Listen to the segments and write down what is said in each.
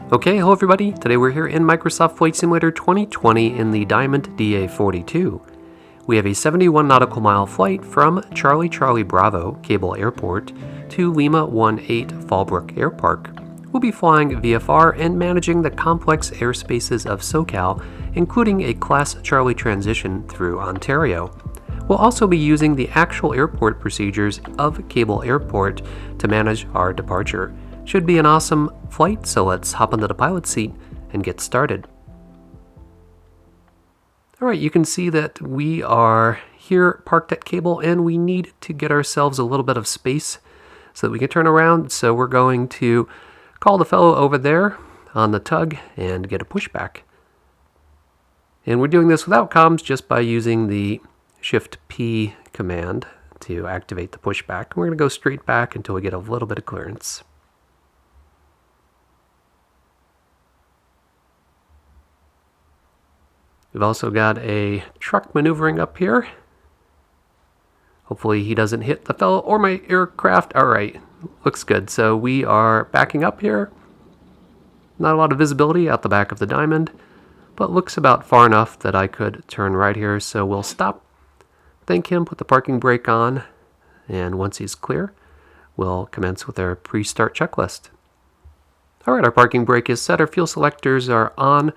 Okay, hello everybody. Today we're here in Microsoft Flight Simulator 2020 in the Diamond DA42. We have a 71 nautical mile flight from Charlie Charlie Bravo Cable Airport to Lima 18 Fallbrook Airpark. We'll be flying VFR and managing the complex airspaces of SOCAL, including a Class Charlie transition through Ontario. We'll also be using the actual airport procedures of Cable Airport to manage our departure. Should be an awesome flight, so let's hop into the pilot seat and get started. Alright, you can see that we are here parked at Cable and we need to get ourselves a little bit of space so that we can turn around. So we're going to call the fellow over there on the tug and get a pushback. And we're doing this without comms, just by using the Shift P command to activate the pushback. We're going to go straight back until we get a little bit of clearance. We've also got a truck maneuvering up here. Hopefully he doesn't hit the fellow or my aircraft. Alright, looks good. So we are backing up here. Not a lot of visibility out the back of the Diamond, but looks about far enough that I could turn right here. So we'll stop, thank him, put the parking brake on, and once he's clear, we'll commence with our pre-start checklist. Alright, our parking brake is set, our fuel selectors are on.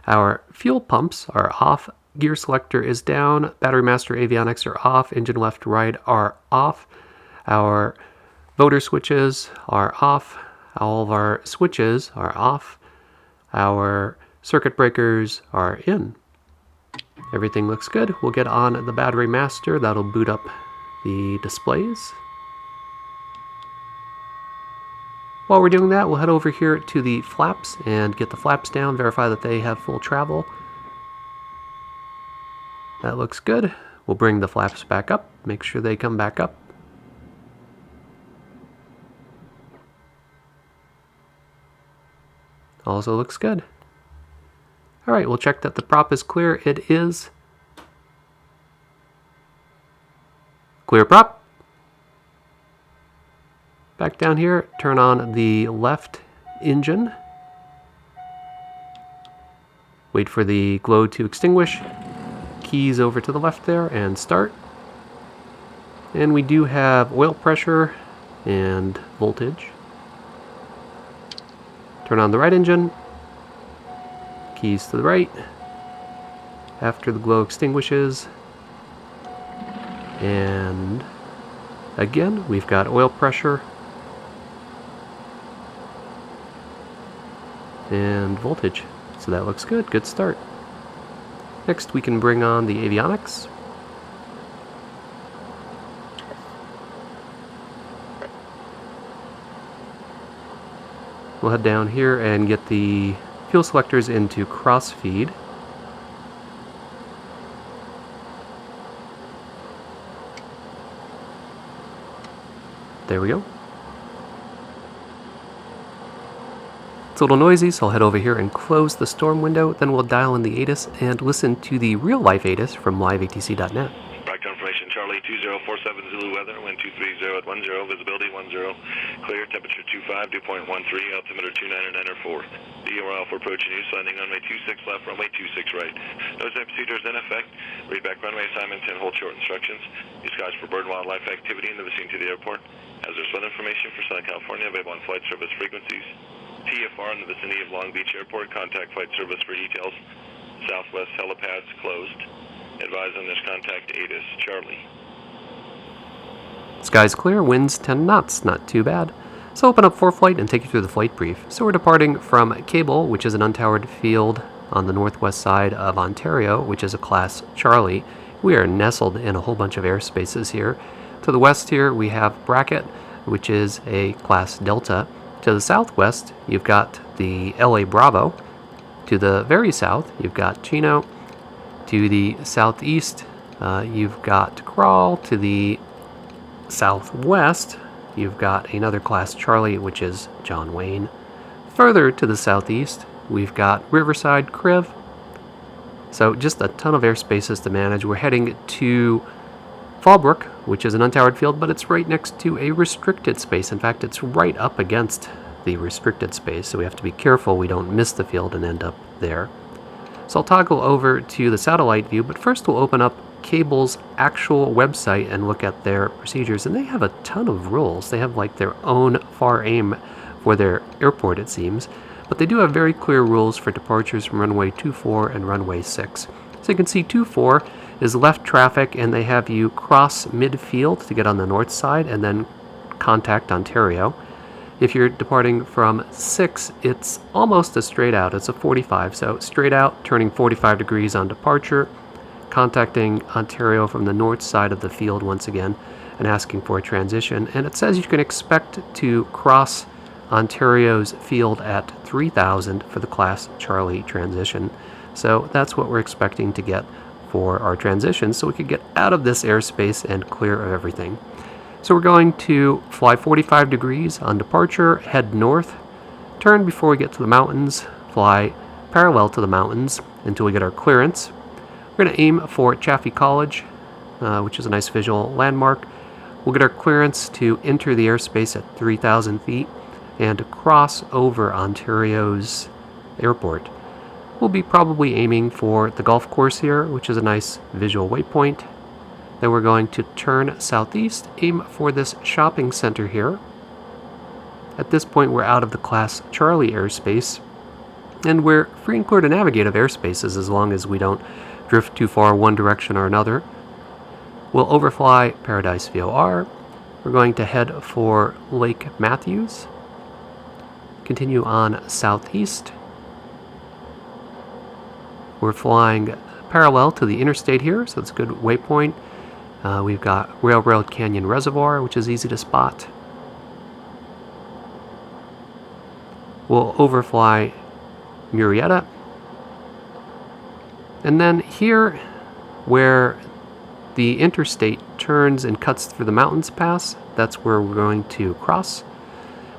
Our fuel pumps are off, gear selector is down, battery master avionics are off, engine left right are off, our motor switches are off, all of our switches are off, our circuit breakers are in. Everything looks good. We'll get on the battery master, that'll boot up the displays. While we're doing that, we'll head over here to the flaps and get the flaps down, verify that they have full travel. That looks good. We'll bring the flaps back up, make sure they come back up. Also looks good. Alright, we'll check that the prop is clear. It is. Clear prop. Back down here, turn on the left engine. Wait for the glow to extinguish. Keys over to the left there and start. And we do have oil pressure and voltage. Turn on the right engine. Keys to the right. After the glow extinguishes. And again, we've got oil pressure and voltage. So that looks good. Good start. Next we can bring on the avionics. We'll head down here and get the fuel selectors into crossfeed. There we go. It's a little noisy, so I'll head over here and close the storm window. Then we'll dial in the ATIS and listen to the real-life ATIS from liveatc.net. Back confirmation, Charlie 2047 Zulu weather, wind 230 at 10, visibility 10, clear, temperature 25, dew point 13, altimeter 2994. DRL for approaching you, landing runway 26 left, runway 26 right. Nose and procedures in effect. Read back runway assignments and hold short instructions. Use skies for bird and wildlife activity in the vicinity of the airport. Hazardous weather information for Southern California available on flight service frequencies. TFR in the vicinity of Long Beach Airport. Contact flight service for details. Southwest helipads closed. Advise on this contact ATIS Charlie. Sky's clear, winds 10 knots, not too bad. So open up ForeFlight and take you through the flight brief. So we're departing from Cable, which is an untowered field on the northwest side of Ontario, which is a Class Charlie. We are nestled in a whole bunch of airspaces here. To the west here we have Brackett, which is a Class Delta. To the southwest you've got the LA Bravo. To the very south you've got Chino. To the southeast you've got Crawl. To the southwest you've got another Class Charlie, which is John Wayne. Further to the southeast we've got Riverside Criv. So just a ton of airspaces to manage. We're heading to Fallbrook, which is an untowered field, but it's right next to a restricted space. In fact, it's right up against the restricted space, so we have to be careful we don't miss the field and end up there. So I'll toggle over to the satellite view, but first we'll open up Cable's actual website and look at their procedures, and they have a ton of rules. They have like their own FAR aim for their airport, it seems, but they do have very clear rules for departures from runway 24 and runway 6. So you can see 24 is left traffic, and they have you cross midfield to get on the north side and then contact Ontario. If you're departing from 6, it's almost a straight out. It's a 45, so straight out, turning 45 degrees on departure, contacting Ontario from the north side of the field once again, and asking for a transition. And it says you can expect to cross Ontario's field at 3,000 for the Class Charlie transition. So that's what we're expecting to get for our transition, so we could get out of this airspace and clear of everything. So we're going to fly 45 degrees on departure, head north, turn before we get to the mountains, fly parallel to the mountains until we get our clearance. We're going to aim for Chaffee College, which is a nice visual landmark. We'll get our clearance to enter the airspace at 3,000 feet and cross over Ontario's airport. We'll be probably aiming for the golf course here, which is a nice visual waypoint. Then we're going to turn southeast, aim for this shopping center here. At this point, we're out of the Class Charlie airspace, and we're free and clear to navigate of airspaces as long as we don't drift too far one direction or another. We'll overfly Paradise VOR. We're going to head for Lake Matthews. Continue on southeast. We're flying parallel to the interstate here, so it's a good waypoint. We've got Railroad Canyon Reservoir, which is easy to spot. We'll overfly Murrieta. And then here, where the interstate turns and cuts through the mountains pass, that's where we're going to cross.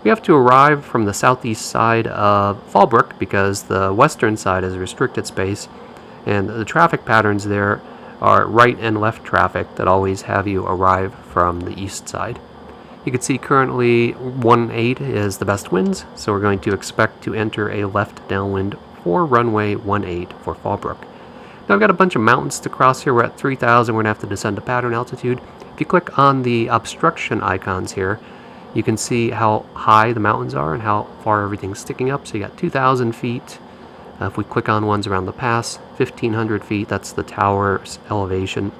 We have to arrive from the southeast side of Fallbrook because the western side is restricted space, and the traffic patterns there are right and left traffic that always have you arrive from the east side. You can see currently 1-8 is the best winds, so we're going to expect to enter a left downwind for runway 18 for Fallbrook. Now I've got a bunch of mountains to cross here. We're at 3,000. We're going to have to descend to pattern altitude. If you click on the obstruction icons here, you can see how high the mountains are and how far everything's sticking up. So you got 2,000 feet. If we click on ones around the pass, 1,500 feet, that's the tower's elevation.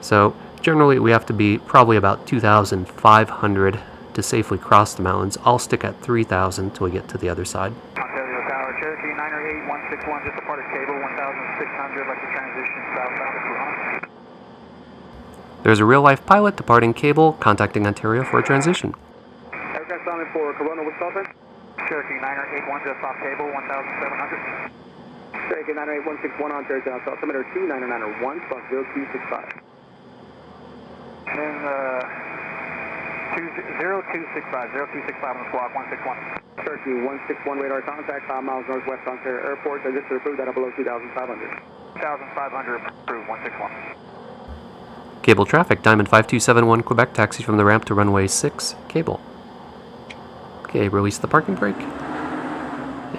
So generally we have to be probably about 2,500 to safely cross the mountains. I'll stick at 3,000 till we get to the other side. Ontario Tower, Cherokee 908-161, just departed cable, 1,600, like the transition southbound to Toronto. There's a real-life pilot departing cable, contacting Ontario for a transition. Aircraft bound for Corona, Wisconsin. Cherokee 908-1, just off cable, 1,700. Cherokee 908-161, Ontario Tower, altimeter 2991, spot 0265. And 0265 on the squawk, 161. Cherokee 161, radar contact, 5 miles northwest Ontario Airport. Just to approve that below 2,500. 2,500, approved, 161. Cable traffic, Diamond 5271 Quebec, taxi from the ramp to runway 6, cable. Okay, release the parking brake.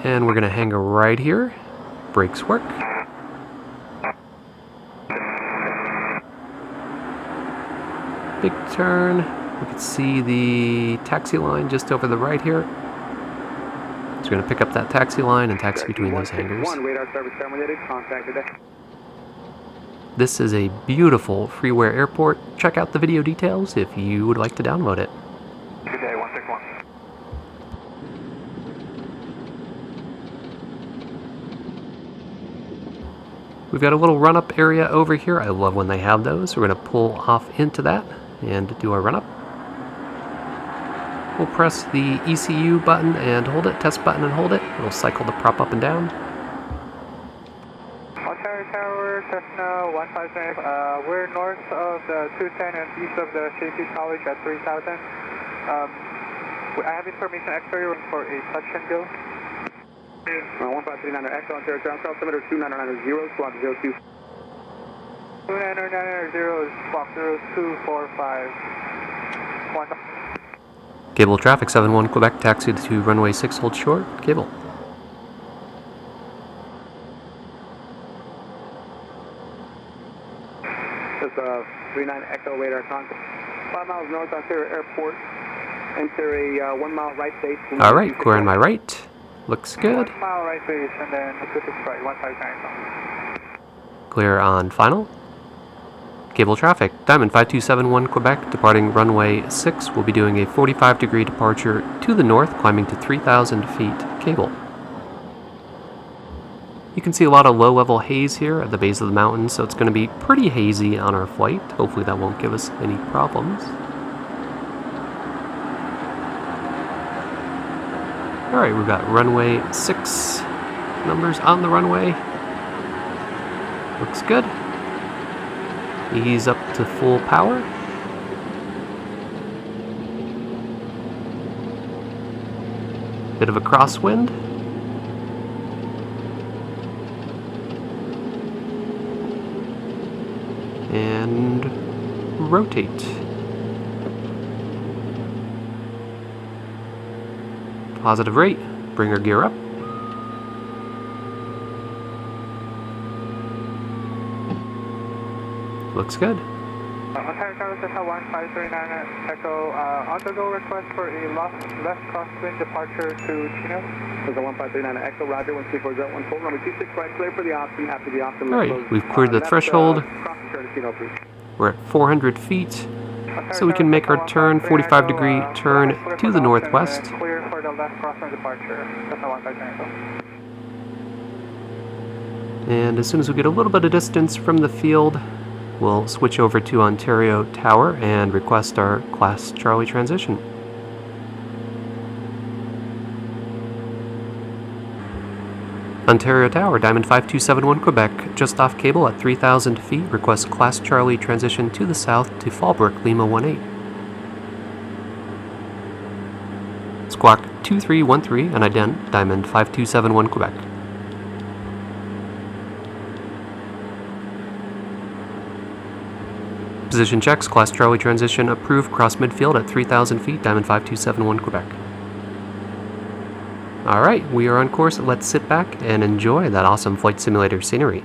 And we're going to hang right here. Brakes work. Big turn. We can see the taxi line just over the right here. So we're going to pick up that taxi line and taxi between those hangars. Radar service terminated. Contact today. This is a beautiful freeware airport. Check out the video details if you would like to download it. Good day, 161. We've got a little run-up area over here. I love when they have those. We're going to pull off into that and do our run-up. We'll press the ECU button and hold it, test button and hold it. It'll cycle the prop up and down. Ontario Tower, Cessna 157. We're north of the 210 and east of the Chaffee College at 3,000. I have information exterior for a touch and go. 1539 X Ontario Ground Cross altimeter 2990, squawk 02. 2990, squawk 0245. Cable traffic 71 Quebec, taxi to runway 6, hold short, cable. This 39 Echo radar contact. 5 miles north Ontario Airport. Enter a 1 mile right base. Alright, clear on my right. Looks good. 1 mile right base and then Pacific right, 159. Clear on final. Cable traffic, Diamond 5271 Quebec, departing runway 6, will be doing a 45-degree departure to the north, climbing to 3,000 feet, cable. You can see a lot of low-level haze here at the base of the mountain, so it's going to be pretty hazy on our flight. Hopefully that won't give us any problems. Alright, we've got runway 6 numbers on the runway. Looks good. Ease up to full power. Bit of a crosswind. And rotate. Positive rate. Bring our gear up. Looks good. Ontario Tower Delta 1539 Echo, on the go request for a left crosswind departure to Chino. There's a 1539 Echo, Roger, 134.014, runway 26 right, clear for the option, after the option. Alright, we've cleared the threshold. We're at 400 feet, so we can make our turn, 45-degree turn to the northwest. Clear for the left crosswind departure, Delta 1539 Echo. And as soon as we get a little bit of distance from the field, we'll switch over to Ontario Tower and request our Class Charlie transition. Ontario Tower, Diamond 5271 Quebec, just off cable at 3,000 feet, request Class Charlie transition to the south to Fallbrook, Lima 18. Squawk 2313 and ident, Diamond 5271 Quebec. Position checks, Class Charlie transition approved, cross midfield at 3,000 feet, Diamond 5271 Quebec. Alright, we are on course. Let's sit back and enjoy that awesome flight simulator scenery.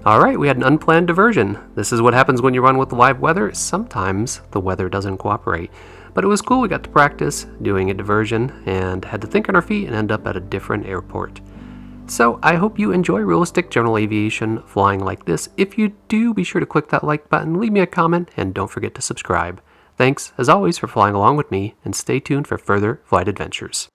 Alright, we had an unplanned diversion. This is what happens when you run with live weather. Sometimes the weather doesn't cooperate. But it was cool, we got to practice doing a diversion and had to think on our feet and end up at a different airport. So I hope you enjoy realistic general aviation flying like this. If you do, be sure to click that like button, leave me a comment, and don't forget to subscribe. Thanks, as always, for flying along with me, and stay tuned for further flight adventures.